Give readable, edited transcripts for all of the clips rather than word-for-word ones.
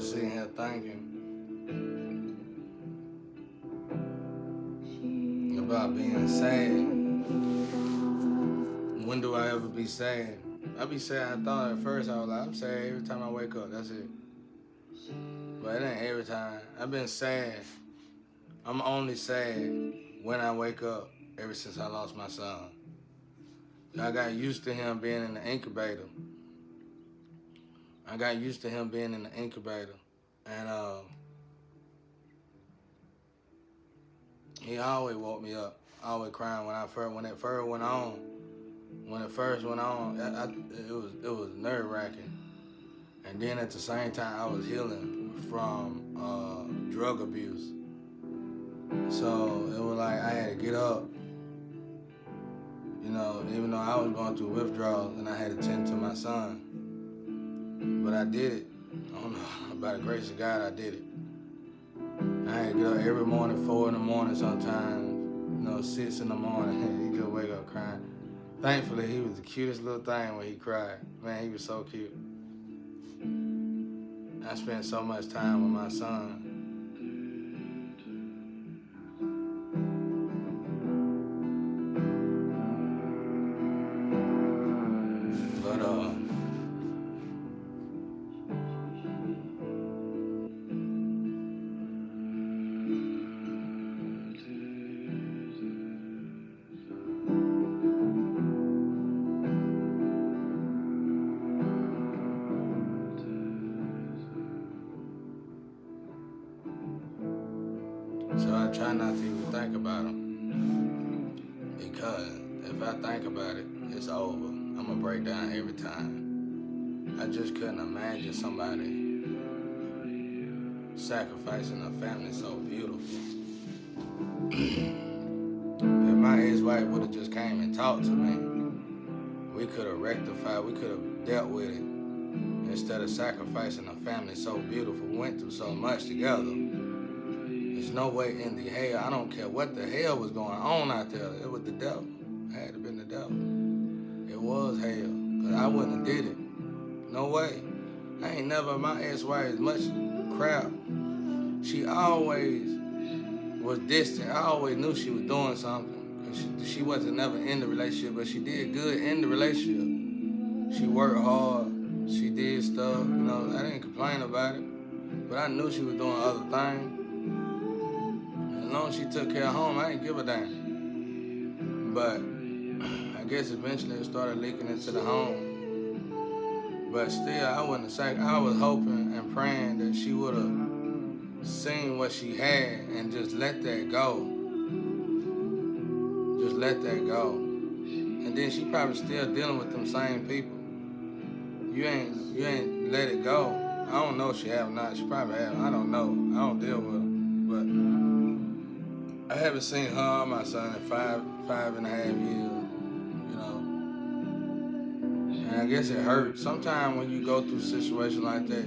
just sitting here thinking about being sad. When do I ever be sad? I be sad. I thought at first I was like, I'm sad every time I wake up. That's it. But it ain't every time. I've been sad. I'm only sad when I wake up ever since I lost my son. I got used to him being in the incubator. And he always woke me up. Always crying when it first went on. When it first went on, it was nerve wracking. And then at the same time, I was healing from drug abuse. So it was like I had to get up, even though I was going through withdrawals and I had to tend to my son. But I did it. I don't know, by the grace of God, I did it. I had to get up every morning, 4 in the morning sometimes, 6 in the morning. He just wake up crying. Thankfully, he was the cutest little thing when he cried. Man, he was so cute. I spent so much time with my son. But so I try not to even think about him. Because if I think about it, it's over. I'm gonna break down every time. I just couldn't imagine somebody sacrificing a family so beautiful. If my ex-wife would have just came and talked to me, we could have rectified, we could have dealt with it. Instead of sacrificing a family so beautiful, we went through so much together. There's no way in the hell, I don't care what the hell was going on out there. It was the devil. It had to have been the devil. It was hell, because I wouldn't have did it. No way. I ain't never, my ex-wife, as much crap. She always was distant. I always knew she was doing something. She wasn't never in the relationship, but she did good in the relationship. She worked hard. She did stuff. I didn't complain about it. But I knew she was doing other things. As long as she took care of home, I didn't give a damn. But I guess eventually it started leaking into the home. But still, I was hoping and praying that she would have seen what she had and just let that go. Just let that go. And then she probably still dealing with them same people. You ain't let it go. I don't know if she have or not. She probably have. I don't know. I don't deal with them. But I haven't seen her or my son in 5.5 years. And I guess it hurts. Sometimes when you go through a situation like that,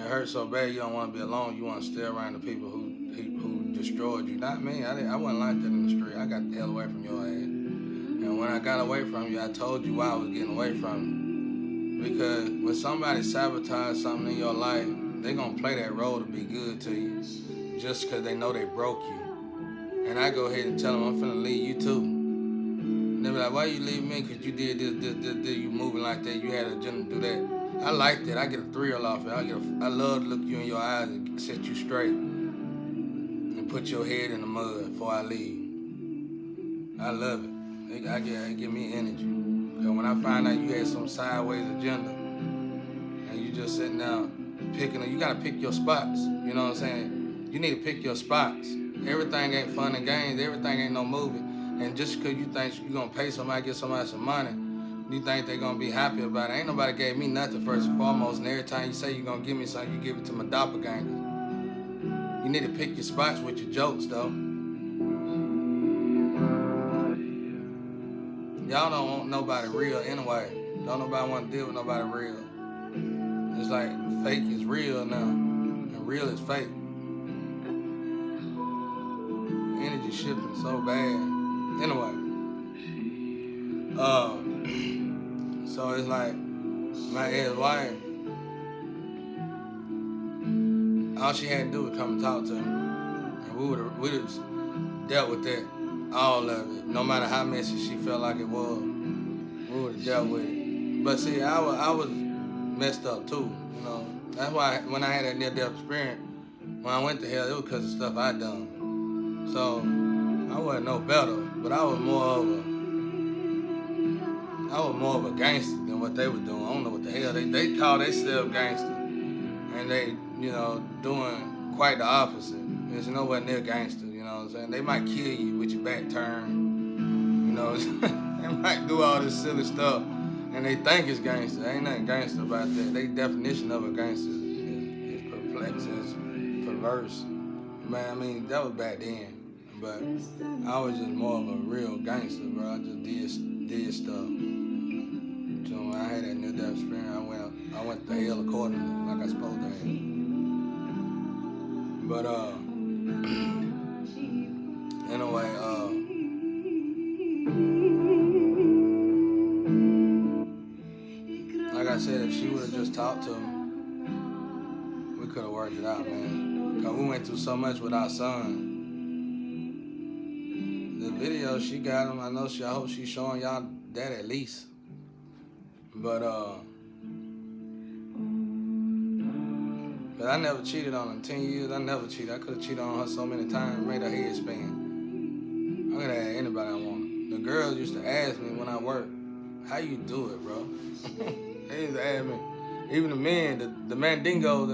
it hurts so bad you don't want to be alone. You want to stay around the people who destroyed you. Not me. I wasn't like that in the street. I got the hell away from your ass. And when I got away from you, I told you why I was getting away from you. Because when somebody sabotages something in your life, they're going to play that role to be good to you just because they know they broke you. And I go ahead and tell them, I'm finna leave you too. And they be like, why you leave me? Because you did this, you moving like that, you had an agenda to do that. I like that. I get a thrill off it. I love to look you in your eyes and set you straight and put your head in the mud before I leave. I love it. It give me energy. Because when I find out you had some sideways agenda and you just sitting down picking it, you got to pick your spots. You know what I'm saying? You need to pick your spots. Everything ain't fun and games. Everything ain't no movie. And just because you think you're going to pay somebody, get somebody some money, you think they're going to be happy about it. Ain't nobody gave me nothing first and foremost. And every time you say you're going to give me something, you give it to my doppelganger. You need to pick your spots with your jokes, though. Y'all don't want nobody real anyway. Don't nobody want to deal with nobody real. It's like fake is real now, and real is fake. Energy shifting so bad. Anyway, so it's like my ex-wife, all she had to do was come and talk to him, and we just dealt with that, all of it. No matter how messy she felt like it was, we would have dealt with it. But see, I was messed up too, you know. That's why when I had that near-death experience, when I went to hell, it was because of stuff I done. So I wasn't no better, but I was more of a gangster than what they were doing. I don't know what the hell they call themselves gangster, and they, you know, doing quite the opposite. There's nowhere near gangster, you know what I'm saying? They might kill you with your back turned, you know. They might do all this silly stuff, and they think it's gangster. Ain't nothing gangster about that. Their definition of a gangster is perplexing, it's perverse. Man, I mean, that was back then. But I was just more of a real gangster, bro. I just did stuff. So when I had that near-death experience, I went to hell accordingly, like I supposed to have. But anyway, like I said, if she would have just talked to him, we could have worked it out, man. Cause we went through so much with our son. The video, she got him. I hope she's showing y'all that at least. But I never cheated on her in 10 years. I never cheated. I could have cheated on her so many times, made her head spin. I could have had anybody I wanted. The girls used to ask me when I worked, how you do it, bro? They used to ask me. Even the men, the mandingos,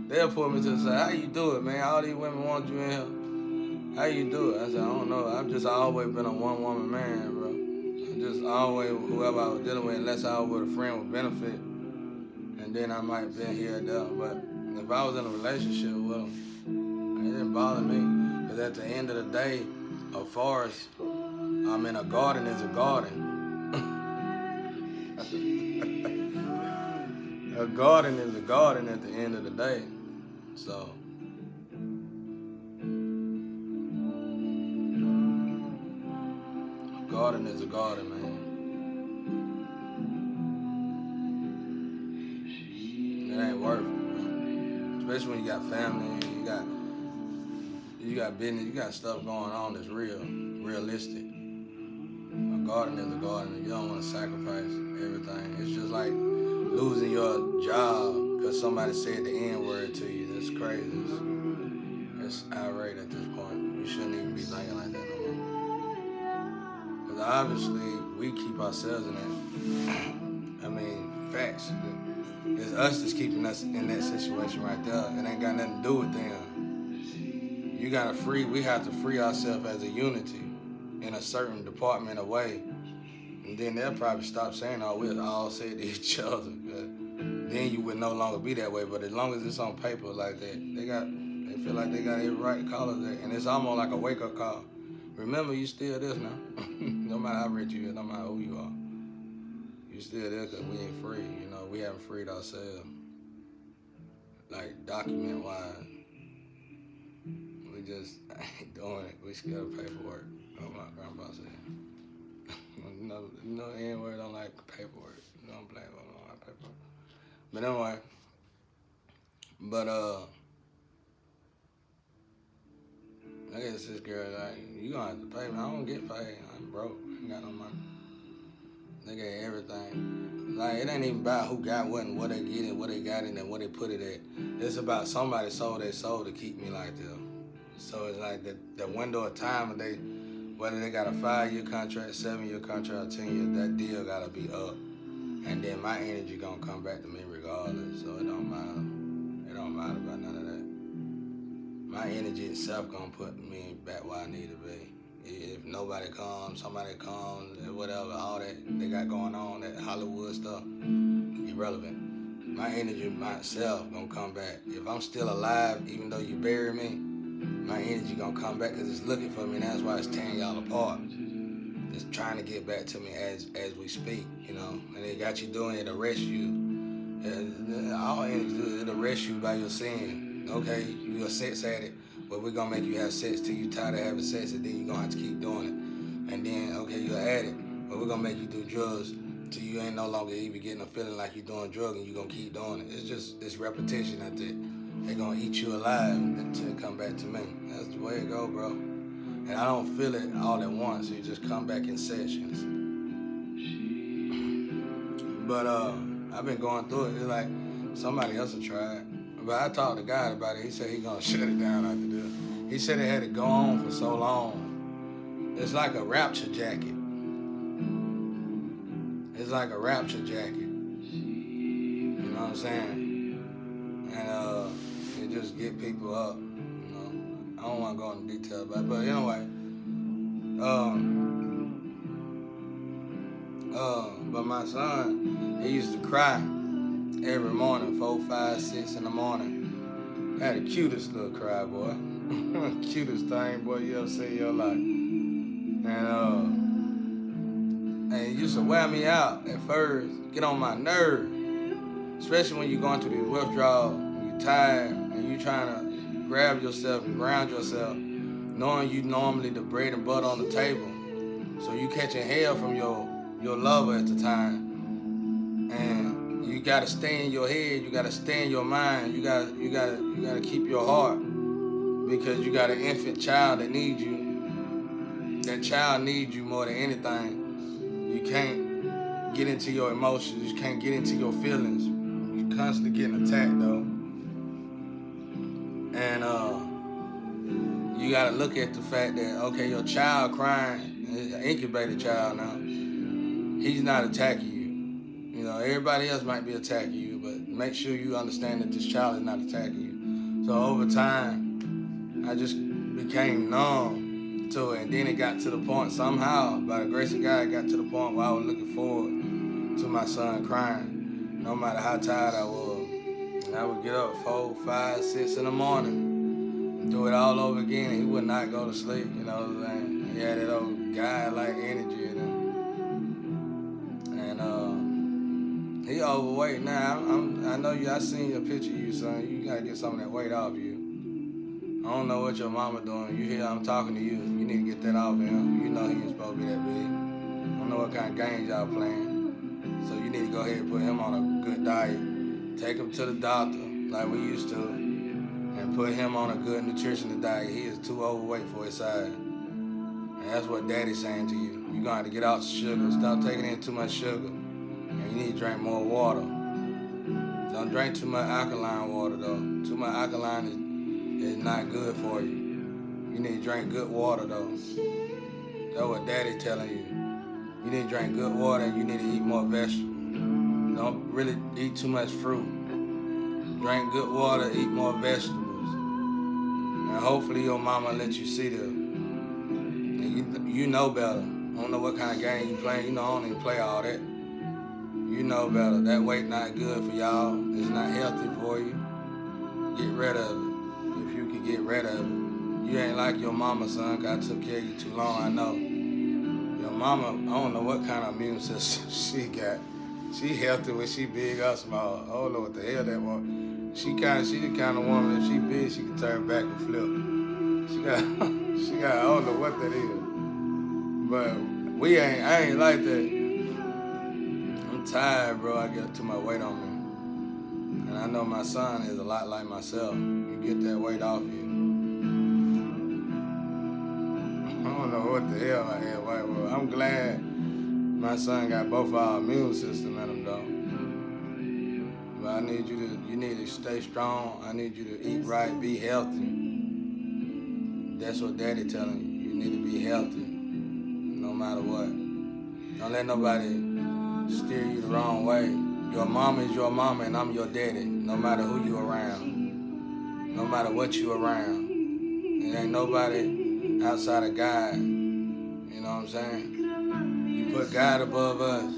they'll pull me to the side. How you do it, man? All these women want you in here. How you do it? I said, I don't know. I've just always been a one-woman man, bro. I just always, whoever I was dealing with, unless I was with a friend with benefit, and then I might have been here or there. But if I was in a relationship with them, it didn't bother me. Because at the end of the day, a forest, I mean, a garden is a garden. A garden is a garden at the end of the day. So, a garden is a garden, man. It ain't worth it, man. Especially when you got family, you got business, you got stuff going on that's realistic. A garden is a garden. You don't want to sacrifice everything. It's just like losing your job because somebody said the N-word to you. That's crazy. It's irate at this point. You shouldn't even be thinking like that no more. Because obviously, we keep ourselves in that. I mean, facts. It's us that's keeping us in that situation right there. It ain't got nothing to do with them. We have to free ourselves as a unity in a certain department away. And then they'll probably stop saying, oh, we'll all say to each other. Then you would no longer be that way. But as long as it's on paper like that, they feel like they got every right to call us that. And it's almost like a wake-up call. Remember, you still this now. No matter how rich you are, no matter who you are. You still there because we ain't free. You know, we haven't freed ourselves. Like, document-wise. We just ain't doing it. We scared of paperwork. Oh, my grandpa said. No N-word don't like paperwork. Don't blame them on like paperwork. But anyway, I guess this girl like, you gonna have to pay me. I don't get paid. I'm broke. I ain't got no money. They get everything. Like, it ain't even about who got what and what they get and what they got in and what they put it at. It's about somebody sold their soul to keep me like this. So it's like the window of time, whether they got a 5-year contract, 7-year contract, 10 years, that deal gotta be up. And then my energy gonna come back to me regardless. So it don't matter. It don't matter about none of that. My energy itself gonna put me back where I need to be. If nobody comes, somebody comes, whatever, all that they got going on, that Hollywood stuff, irrelevant. My energy myself gonna come back. If I'm still alive, even though you bury me, my energy gonna come back because it's looking for me, and that's why it's tearing y'all apart. It's trying to get back to me as we speak, you know. And they got you doing it to arrest you. All energy, it'll arrest you by your sin. Okay, you're a sex addict, but we're gonna make you have sex till you tired of having sex, and then you're gonna have to keep doing it. And then, okay, you're an addict, but we're gonna make you do drugs till you ain't no longer even getting a feeling like you're doing drugs, and you're gonna keep doing it. It's repetition at that. they're gonna eat you alive until it come back to me. That's the way it go, bro. And I don't feel it all at once. It just come back in sessions. But I've been going through it. It's like somebody else will try it. But I talked to God about it. He said he gonna shut it down after this. He said it had to go on for so long. It's like a rapture jacket. It's like a rapture jacket. You know what I'm saying? And it just get people up. You know, I don't want to go into detail about it, but anyway. But my son, he used to cry every morning, 4, 5, 6 in the morning. Had the cutest little cry, boy. Cutest thing, boy, you ever see in your life. And it used to wear me out at first, get on my nerve. Especially when you're going through these withdrawals, and you're tired, and you're trying to grab yourself and ground yourself, knowing you normally the bread and butter on the table. So you catching hell from your lover at the time. And you gotta stay in your head, you gotta stay in your mind, you gotta keep your heart, because you got an infant child that needs you. That child needs you more than anything. You can't get into your emotions, you can't get into your feelings. You're constantly getting attacked though. And you gotta look at the fact that, okay, your child crying, an incubated child now, he's not attacking you. You know, everybody else might be attacking you, but make sure you understand that this child is not attacking you. So over time, I just became numb to it. And then it got to the point, somehow, by the grace of God, it got to the point where I was looking forward to my son crying, no matter how tired I was. And I would get up 4, 5, 6 in the morning, do it all over again, and he would not go to sleep, you know what I'm saying? He had that old guy-like energy in him. And he overweight now. I know you, I seen your picture of you, son. You gotta get some of that weight off you. I don't know what your mama doing. You hear I'm talking to you. You need to get that off of him. You know he ain't supposed to be that big. I don't know what kind of games y'all playing. So you need to go ahead and put him on a good diet. Take him to the doctor like we used to, and put him on a good nutritional diet. He is too overweight for his size. And that's what daddy's saying to you. You're gonna have to get off the sugar. Stop taking in too much sugar. And you need to drink more water. Don't drink too much alkaline water though. Too much alkaline is not good for you. You need to drink good water though. That's what daddy telling you. You need to drink good water and you need to eat more vegetables. Don't really eat too much fruit. Drink good water, eat more vegetables. And hopefully your mama let you see this. And you know better. I don't know what kind of game you playing. You know I don't even play all that. You know better. That weight not good for y'all. It's not healthy for you. Get rid of it. If you can get rid of it. You ain't like your mama, son, 'cause I took care of you too long, I know. Your mama, I don't know what kind of immune system she got. She healthy when she big or small. I don't know what the hell that was. She the kind of woman, if she big, she can turn back and flip. She got, I don't know what that is. But I ain't like that. I'm tired, bro. I got too much weight on me. And I know my son is a lot like myself. You get that weight off you. I don't know what the hell I had white was. I'm glad my son got both our immune system in him though. But I need you to stay strong. I need you to eat right, be healthy. That's what daddy telling you. You need to be healthy, no matter what. Don't let nobody steer you the wrong way. Your mama is your mama and I'm your daddy, no matter who you around. No matter what you around. It ain't nobody outside of God. You know what I'm saying? You put God above us.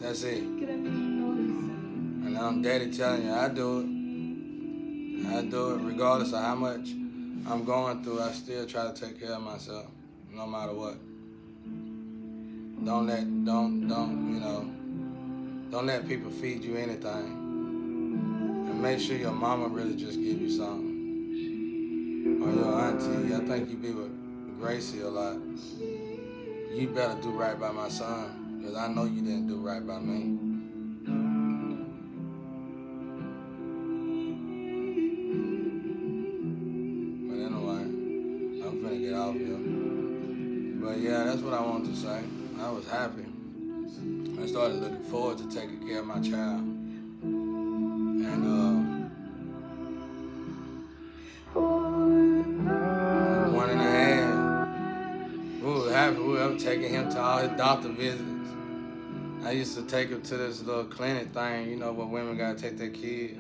That's it. And I'm daddy telling you, I do it. I do it regardless of how much I'm going through. I still try to take care of myself, no matter what. Don't let people feed you anything. And make sure your mama really just give you something. Or your auntie. I think you be with Gracie a lot. You better do right by my son, because I know you didn't do right by me. off here. But yeah, that's what I wanted to say. I was happy. I started looking forward to taking care of my child. And 1.5, we were happy. We were taking him to all his doctor visits. I used to take him to this little clinic thing, where women gotta take their kid.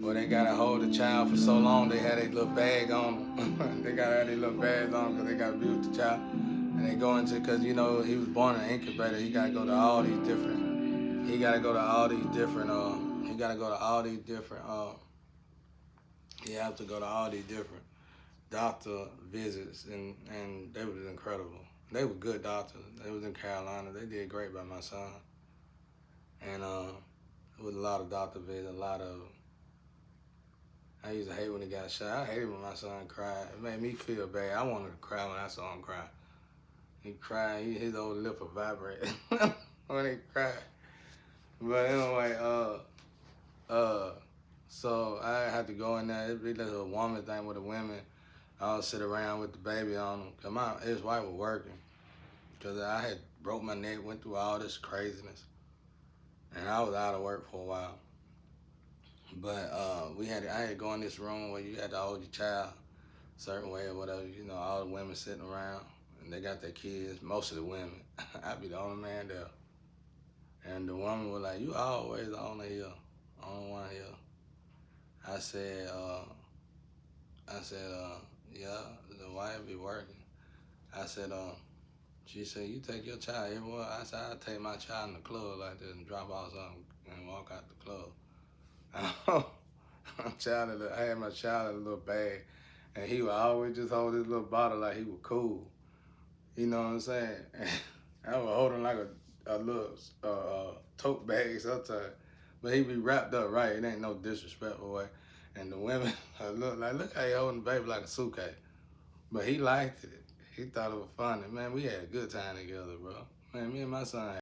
Where they gotta hold the child for so long, they had a little bag on them. They gotta have their little bags on because they gotta be with the child. And they go into, because he was born in an incubator, he gotta go to all these different, he gotta go to all these different, he have to go to all these different doctor visits, and they was incredible. They were good doctors. They was in Carolina. They did great by my son. And it was a lot of doctor visits, I used to hate when he got shot. I hated when my son cried. It made me feel bad. I wanted to cry when I saw him cry. He cried, his old lip would vibrate when he cried. But anyway, so I had to go in there. It'd be like a woman thing with the women. I'll sit around with the baby on him. Cause his wife was working. Cause I had broke my neck, went through all this craziness. And I was out of work for a while. But I had to go in this room where you had to hold your child a certain way or whatever. All the women sitting around and they got their kids, most of the women. I'd be the only man there. And the woman was like, "You always the only one here." I said, yeah, the wife be working. I said, she said, "You take your child everywhere?" I said, "I take my child in the club like this and drop off something and walk out the club." I had my child in a little bag, and he would always just hold his little bottle like he was cool. You know what I'm saying? I would hold him like a little tote bag sometimes, but he be wrapped up right. It ain't no disrespectful way. And the women look how he holding the baby like a suitcase. But he liked it. He thought it was funny. Man, we had a good time together, bro. Man, me and my son